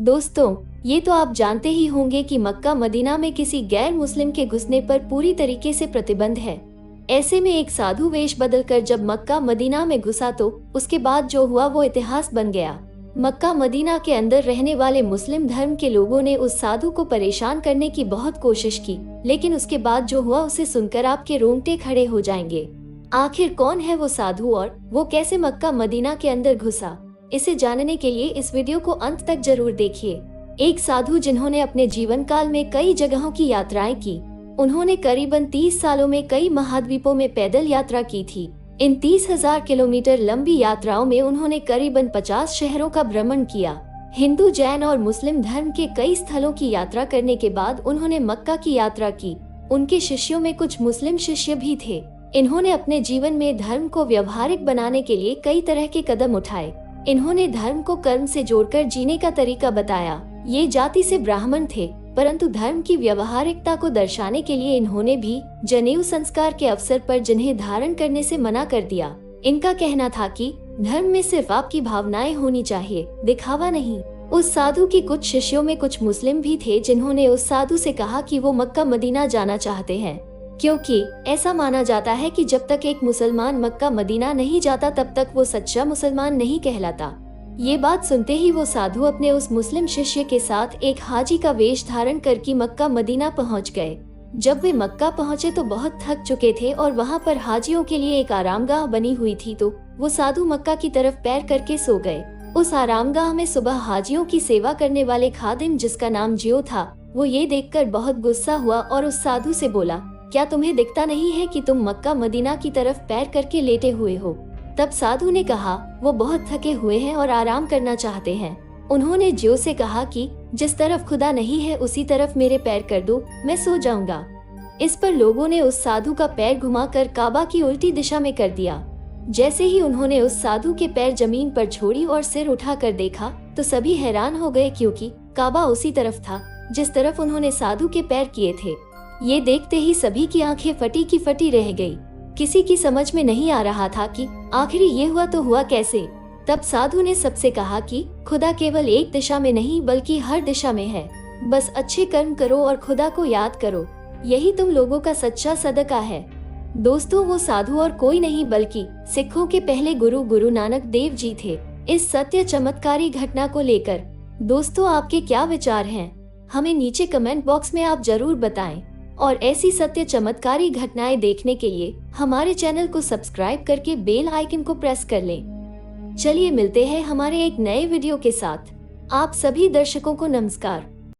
दोस्तों, ये तो आप जानते ही होंगे कि मक्का मदीना में किसी गैर मुस्लिम के घुसने पर पूरी तरीके से प्रतिबंध है। ऐसे में एक साधु वेश बदलकर जब मक्का मदीना में घुसा तो उसके बाद जो हुआ वो इतिहास बन गया। मक्का मदीना के अंदर रहने वाले मुस्लिम धर्म के लोगों ने उस साधु को परेशान करने की बहुत कोशिश की, लेकिन उसके बाद जो हुआ उसे सुनकर आपके रोंगटे खड़े हो जाएंगे। आखिर कौन है वो साधु और वो कैसे मक्का मदीना के अंदर घुसा? इसे जानने के लिए इस वीडियो को अंत तक जरूर देखिए। एक साधु जिन्होंने अपने जीवन काल में कई जगहों की यात्राएं की। उन्होंने करीबन 30 सालों में कई महाद्वीपों में पैदल यात्रा की थी। इन 30,000 किलोमीटर लंबी यात्राओं में उन्होंने करीबन 50 शहरों का भ्रमण किया। हिंदू, जैन और मुस्लिम धर्म के कई स्थलों की यात्रा करने के बाद उन्होंने मक्का की यात्रा की। उनके शिष्यों में कुछ मुस्लिम शिष्य भी थे। इन्होंने अपने जीवन में धर्म को व्यवहारिक बनाने के लिए कई तरह के कदम उठाए। इन्होंने धर्म को कर्म से जोड़कर जीने का तरीका बताया। ये जाति से ब्राह्मण थे, परंतु धर्म की व्यवहारिकता को दर्शाने के लिए इन्होंने भी जनेऊ संस्कार के अवसर पर जिन्हें धारण करने से मना कर दिया। इनका कहना था कि धर्म में सिर्फ आपकी भावनाएं होनी चाहिए, दिखावा नहीं। उस साधु की कुछ शिष्यों में कुछ मुस्लिम भी थे जिन्होंने उस साधु से कहा कि वो मक्का मदीना जाना चाहते हैं, क्योंकि ऐसा माना जाता है कि जब तक एक मुसलमान मक्का मदीना नहीं जाता तब तक वो सच्चा मुसलमान नहीं कहलाता। ये बात सुनते ही वो साधु अपने उस मुस्लिम शिष्य के साथ एक हाजी का वेश धारण करके मक्का मदीना पहुंच गए। जब वे मक्का पहुंचे तो बहुत थक चुके थे और वहां पर हाजियों के लिए एक आरामगाह बनी हुई थी, तो वो साधु मक्का की तरफ पैर करके सो गए। उस आरामगाह में सुबह हाजियों की सेवा करने वाले खादिम, जिसका नाम जियो था, वो ये देखकर बहुत गुस्सा हुआ और उस साधु से बोला, क्या तुम्हें दिखता नहीं है कि तुम मक्का मदीना की तरफ पैर करके लेटे हुए हो? तब साधु ने कहा, वो बहुत थके हुए हैं और आराम करना चाहते हैं। उन्होंने जियो से कहा कि जिस तरफ खुदा नहीं है उसी तरफ मेरे पैर कर दो, मैं सो जाऊंगा। इस पर लोगों ने उस साधु का पैर घुमाकर काबा की उल्टी दिशा में कर दिया। जैसे ही उन्होंने उस साधु के पैर जमीन पर छोड़ी और सिर उठाकर देखा तो सभी हैरान हो गए, क्योंकि काबा उसी तरफ था जिस तरफ उन्होंने साधु के पैर किए थे। ये देखते ही सभी की आंखें फटी की फटी रह गई। किसी की समझ में नहीं आ रहा था कि आखिर ये हुआ तो हुआ कैसे। तब साधु ने सबसे कहा कि खुदा केवल एक दिशा में नहीं बल्कि हर दिशा में है। बस अच्छे कर्म करो और खुदा को याद करो, यही तुम लोगों का सच्चा सदका है। दोस्तों, वो साधु और कोई नहीं बल्कि सिखों के पहले गुरु नानक देव जी थे। इस सत्य चमत्कारी घटना को लेकर दोस्तों आपके क्या विचार हैं? हमें नीचे कमेंट बॉक्स में आप जरूर बताएं। और ऐसी सत्य चमत्कारी घटनाएं देखने के लिए हमारे चैनल को सब्सक्राइब करके बेल आइकन को प्रेस कर लें। चलिए मिलते हैं हमारे एक नए वीडियो के साथ। आप सभी दर्शकों को नमस्कार।